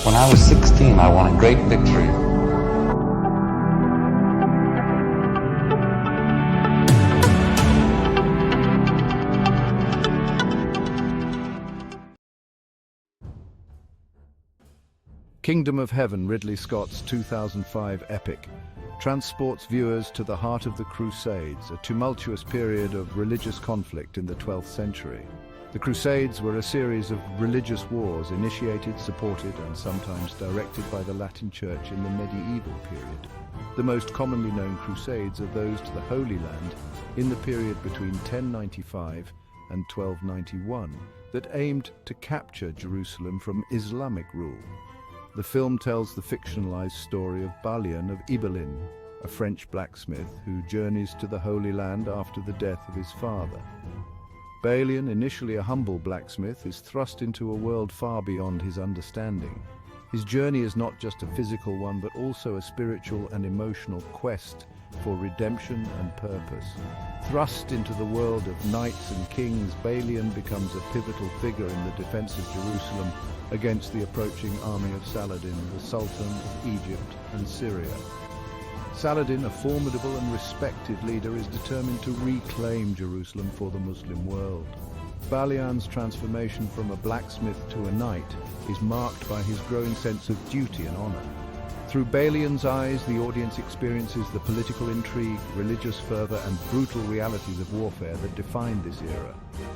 When I was 16, I won a great victory. Kingdom of Heaven, Ridley Scott's 2005 epic, transports viewers to the heart of the Crusades, a tumultuous period of religious conflict in the 12th century. The Crusades were a series of religious wars initiated, supported, and sometimes directed by the Latin Church in the medieval period. The most commonly known crusades are those to the Holy Land in the period between 1095 and 1291 that aimed to capture Jerusalem from Islamic rule. The film tells the fictionalized story of Balian of Ibelin, a French blacksmith who journeys to the Holy Land after the death of his father. Balian, initially a humble blacksmith, is thrust into a world far beyond his understanding. His journey is not just a physical one, but also a spiritual and emotional quest for redemption and purpose. Thrust into the world of knights and kings, Balian becomes a pivotal figure in the defense of Jerusalem against the approaching army of Saladin, the Sultan of Egypt and Syria. Saladin, a formidable and respected leader, is determined to reclaim Jerusalem for the Muslim world. Balian's transformation from a blacksmith to a knight is marked by his growing sense of duty and honor. Through Balian's eyes, the audience experiences the political intrigue, religious fervor, and brutal realities of warfare that defined this era.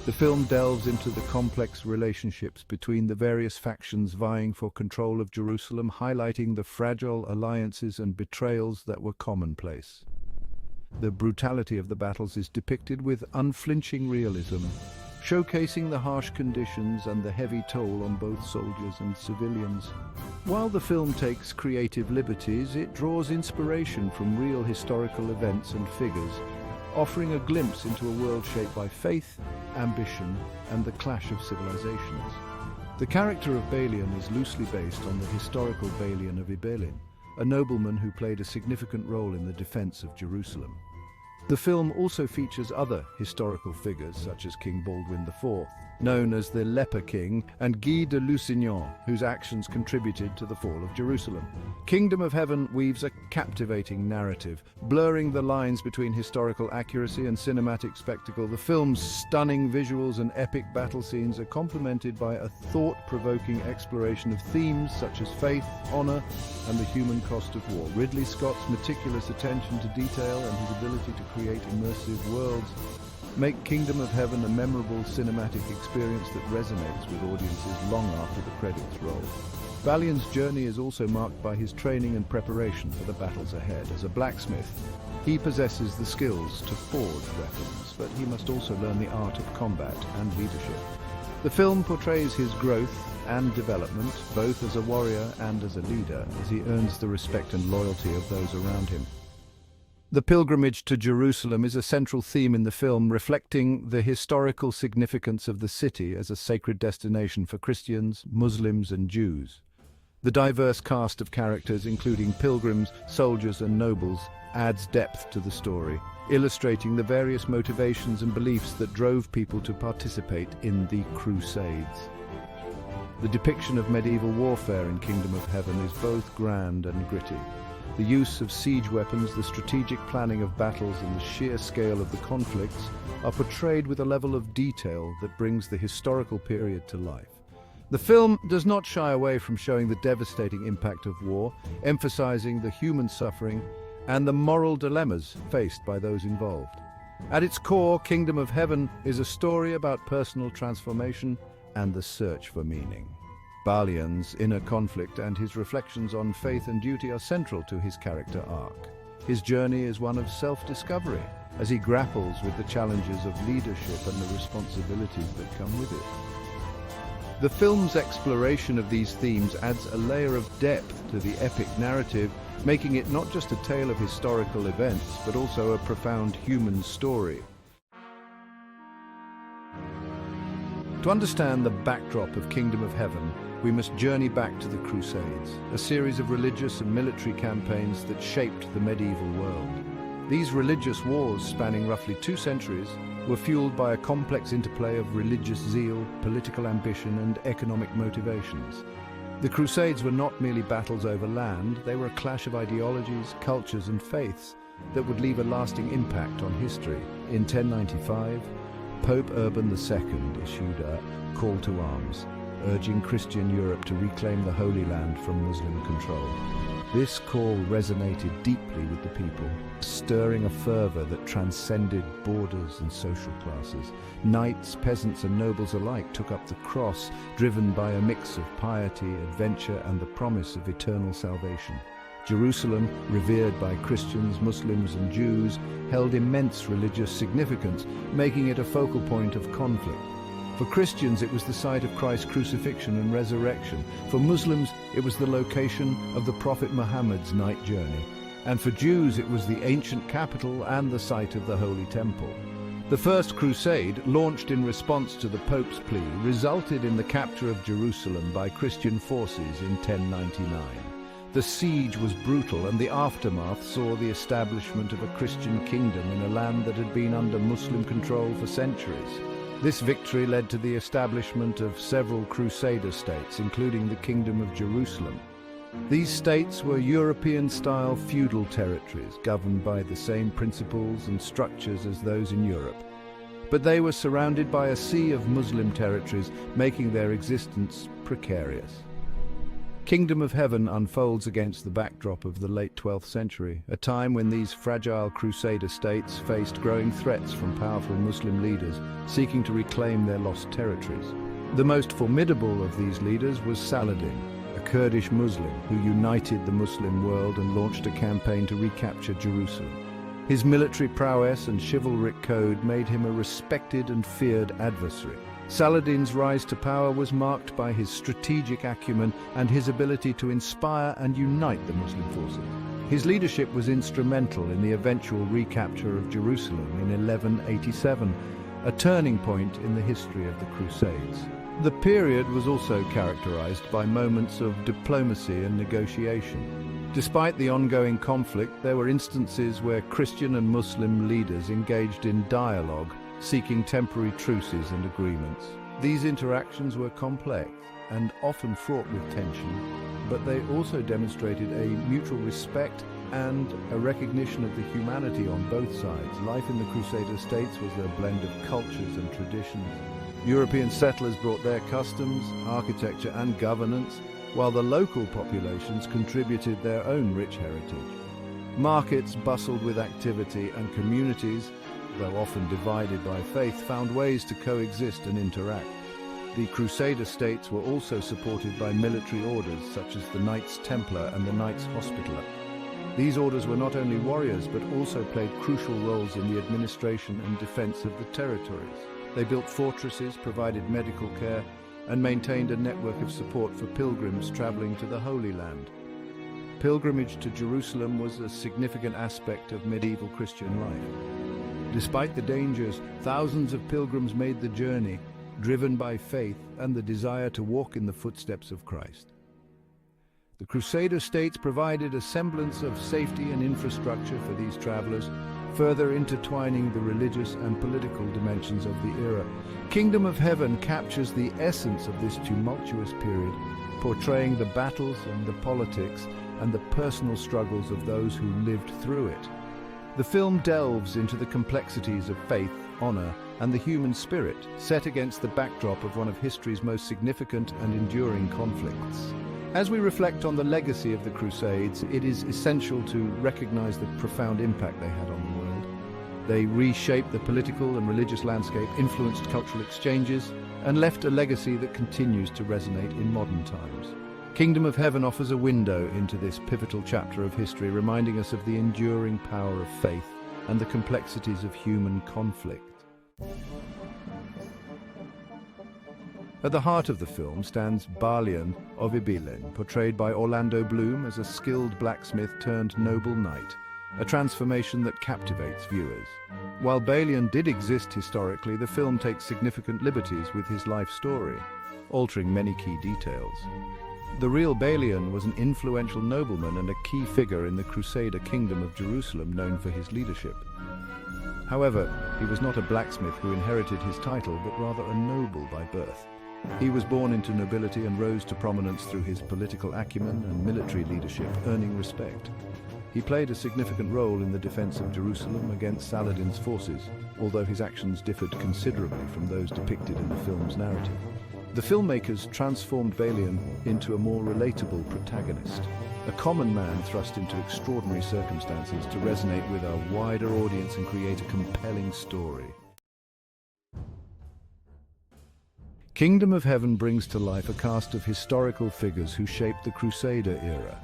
The film delves into the complex relationships between the various factions vying for control of Jerusalem, highlighting the fragile alliances and betrayals that were commonplace. The brutality of the battles is depicted with unflinching realism, showcasing the harsh conditions and the heavy toll on both soldiers and civilians. While the film takes creative liberties, it draws inspiration from real historical events and figures, offering a glimpse into a world shaped by faith, ambition, and the clash of civilizations. The character of Balian is loosely based on the historical Balian of Ibelin, a nobleman who played a significant role in the defense of Jerusalem. The film also features other historical figures such as King Baldwin IV, known as the Leper King, and Guy de Lusignan, whose actions contributed to the fall of Jerusalem. Kingdom of Heaven weaves a captivating narrative, blurring the lines between historical accuracy and cinematic spectacle. The film's stunning visuals and epic battle scenes are complemented by a thought-provoking exploration of themes such as faith, honor, and the human cost of war. Ridley Scott's meticulous attention to detail and his ability to create immersive worlds make Kingdom of Heaven a memorable cinematic experience that resonates with audiences long after the credits roll. Balian's journey is also marked by his training and preparation for the battles ahead. As a blacksmith, he possesses the skills to forge weapons, but he must also learn the art of combat and leadership. The film portrays his growth and development, both as a warrior and as a leader, as he earns the respect and loyalty of those around him. The pilgrimage to Jerusalem is a central theme in the film, reflecting the historical significance of the city as a sacred destination for Christians, Muslims, and Jews. The diverse cast of characters, including pilgrims, soldiers, and nobles, adds depth to the story, illustrating the various motivations and beliefs that drove people to participate in the Crusades. The depiction of medieval warfare in Kingdom of Heaven is both grand and gritty. The use of siege weapons, the strategic planning of battles, and the sheer scale of the conflicts are portrayed with a level of detail that brings the historical period to life. The film does not shy away from showing the devastating impact of war, emphasizing the human suffering and the moral dilemmas faced by those involved. At its core, Kingdom of Heaven is a story about personal transformation and the search for meaning. Balian's inner conflict and his reflections on faith and duty are central to his character arc. His journey is one of self-discovery, as he grapples with the challenges of leadership and the responsibilities that come with it. The film's exploration of these themes adds a layer of depth to the epic narrative, making it not just a tale of historical events, but also a profound human story. To understand the backdrop of Kingdom of Heaven, we must journey back to the Crusades, a series of religious and military campaigns that shaped the medieval world. These religious wars, spanning roughly 2 centuries, were fueled by a complex interplay of religious zeal, political ambition, and economic motivations. The Crusades were not merely battles over land, they were a clash of ideologies, cultures and faiths that would leave a lasting impact on history. In 1095, Pope Urban II issued a call to arms, urging Christian Europe to reclaim the Holy Land from Muslim control. This call resonated deeply with the people, stirring a fervor that transcended borders and social classes. Knights, peasants and nobles alike took up the cross, driven by a mix of piety, adventure and the promise of eternal salvation. Jerusalem, revered by Christians, Muslims and Jews, held immense religious significance, making it a focal point of conflict. For Christians, it was the site of Christ's crucifixion and resurrection. For Muslims, it was the location of the Prophet Muhammad's night journey. And for Jews, it was the ancient capital and the site of the Holy Temple. The First Crusade, launched in response to the Pope's plea, resulted in the capture of Jerusalem by Christian forces in 1099. The siege was brutal, and the aftermath saw the establishment of a Christian kingdom in a land that had been under Muslim control for centuries. This victory led to the establishment of several Crusader states, including the Kingdom of Jerusalem. These states were European-style feudal territories, governed by the same principles and structures as those in Europe. But they were surrounded by a sea of Muslim territories, making their existence precarious. Kingdom of Heaven unfolds against the backdrop of the late 12th century, a time when these fragile Crusader states faced growing threats from powerful Muslim leaders seeking to reclaim their lost territories. The most formidable of these leaders was Saladin, a Kurdish Muslim who united the Muslim world and launched a campaign to recapture Jerusalem. His military prowess and chivalric code made him a respected and feared adversary. Saladin's rise to power was marked by his strategic acumen and his ability to inspire and unite the Muslim forces. His leadership was instrumental in the eventual recapture of Jerusalem in 1187, a turning point in the history of the Crusades. The period was also characterized by moments of diplomacy and negotiation. Despite the ongoing conflict, there were instances where Christian and Muslim leaders engaged in dialogue, seeking temporary truces and agreements. These interactions were complex and often fraught with tension, but they also demonstrated a mutual respect and a recognition of the humanity on both sides. Life in the Crusader states was a blend of cultures and traditions. European settlers brought their customs, architecture and governance, while the local populations contributed their own rich heritage. Markets bustled with activity, and communities, though often divided by faith, found ways to coexist and interact. The Crusader states were also supported by military orders such as the Knights Templar and the Knights Hospitaller. These orders were not only warriors but also played crucial roles in the administration and defense of the territories. They built fortresses, provided medical care, and maintained a network of support for pilgrims traveling to the Holy Land. Pilgrimage to Jerusalem was a significant aspect of medieval Christian life. Despite the dangers, thousands of pilgrims made the journey, driven by faith and the desire to walk in the footsteps of Christ. The Crusader states provided a semblance of safety and infrastructure for these travelers, further intertwining the religious and political dimensions of the era. Kingdom of Heaven captures the essence of this tumultuous period, portraying the battles and the politics and the personal struggles of those who lived through it. The film delves into the complexities of faith, honor, and the human spirit, set against the backdrop of one of history's most significant and enduring conflicts. As we reflect on the legacy of the Crusades, it is essential to recognize the profound impact they had on the world. They reshaped the political and religious landscape, influenced cultural exchanges, and left a legacy that continues to resonate in modern times. Kingdom of Heaven offers a window into this pivotal chapter of history, reminding us of the enduring power of faith and the complexities of human conflict. At the heart of the film stands Balian of Ibelin, portrayed by Orlando Bloom as a skilled blacksmith turned noble knight, a transformation that captivates viewers. While Balian did exist historically, the film takes significant liberties with his life story, altering many key details. The real Balian was an influential nobleman and a key figure in the Crusader Kingdom of Jerusalem, known for his leadership. However, he was not a blacksmith who inherited his title, but rather a noble by birth. He was born into nobility and rose to prominence through his political acumen and military leadership, earning respect. He played a significant role in the defense of Jerusalem against Saladin's forces, although his actions differed considerably from those depicted in the film's narrative. The filmmakers transformed Balian into a more relatable protagonist, a common man thrust into extraordinary circumstances to resonate with a wider audience and create a compelling story. Kingdom of Heaven brings to life a cast of historical figures who shaped the Crusader era.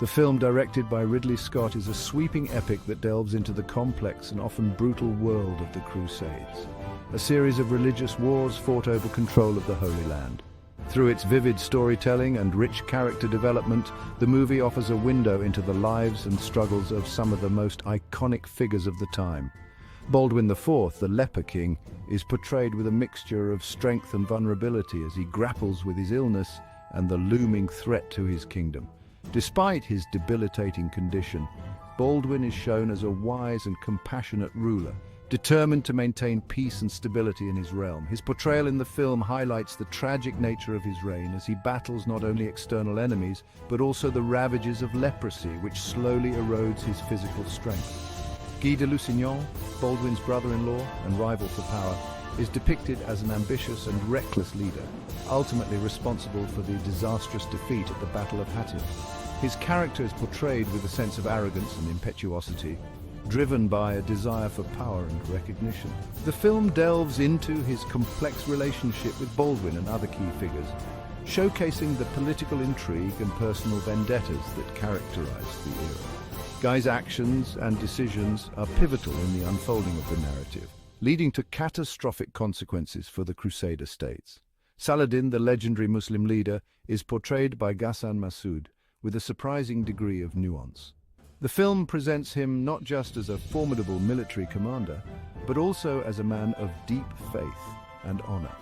The film, directed by Ridley Scott, is a sweeping epic that delves into the complex and often brutal world of the Crusades, a series of religious wars fought over control of the Holy Land. Through its vivid storytelling and rich character development, the movie offers a window into the lives and struggles of some of the most iconic figures of the time. Baldwin IV, the Leper King, is portrayed with a mixture of strength and vulnerability as he grapples with his illness and the looming threat to his kingdom. Despite his debilitating condition, Baldwin is shown as a wise and compassionate ruler, determined to maintain peace and stability in his realm. His portrayal in the film highlights the tragic nature of his reign as he battles not only external enemies, but also the ravages of leprosy, which slowly erodes his physical strength. Guy de Lusignan, Baldwin's brother-in-law and rival for power, is depicted as an ambitious and reckless leader, ultimately responsible for the disastrous defeat at the Battle of Hattin. His character is portrayed with a sense of arrogance and impetuosity, driven by a desire for power and recognition. The film delves into his complex relationship with Baldwin and other key figures, showcasing the political intrigue and personal vendettas that characterize the era. Guy's actions and decisions are pivotal in the unfolding of the narrative, leading to catastrophic consequences for the Crusader states. Saladin, the legendary Muslim leader, is portrayed by Ghassan Massoud with a surprising degree of nuance. The film presents him not just as a formidable military commander, but also as a man of deep faith and honor.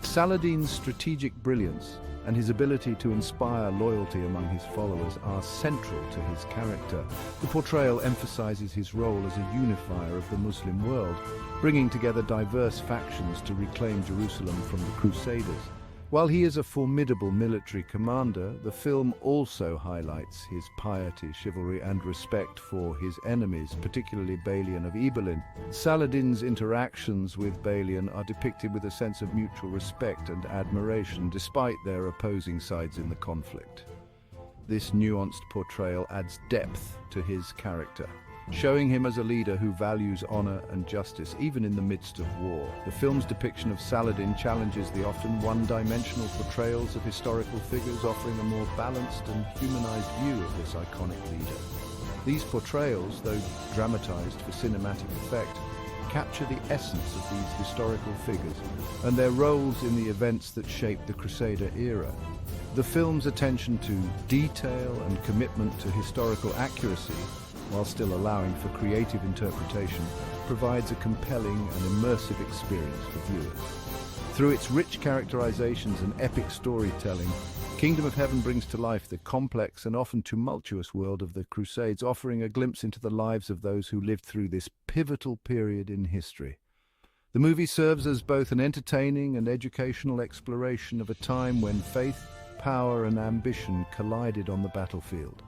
Saladin's strategic brilliance and his ability to inspire loyalty among his followers are central to his character. The portrayal emphasizes his role as a unifier of the Muslim world, bringing together diverse factions to reclaim Jerusalem from the Crusaders. While he is a formidable military commander, the film also highlights his piety, chivalry, and respect for his enemies, particularly Balian of Ibelin. Saladin's interactions with Balian are depicted with a sense of mutual respect and admiration, despite their opposing sides in the conflict. This nuanced portrayal adds depth to his character, showing him as a leader who values honor and justice, even in the midst of war. The film's depiction of Saladin challenges the often one-dimensional portrayals of historical figures, offering a more balanced and humanized view of this iconic leader. These portrayals, though dramatized for cinematic effect, capture the essence of these historical figures and their roles in the events that shaped the Crusader era. The film's attention to detail and commitment to historical accuracy, while still allowing for creative interpretation, provides a compelling and immersive experience for viewers. Through its rich characterizations and epic storytelling, Kingdom of Heaven brings to life the complex and often tumultuous world of the Crusades, offering a glimpse into the lives of those who lived through this pivotal period in history. The movie serves as both an entertaining and educational exploration of a time when faith, power, and ambition collided on the battlefield.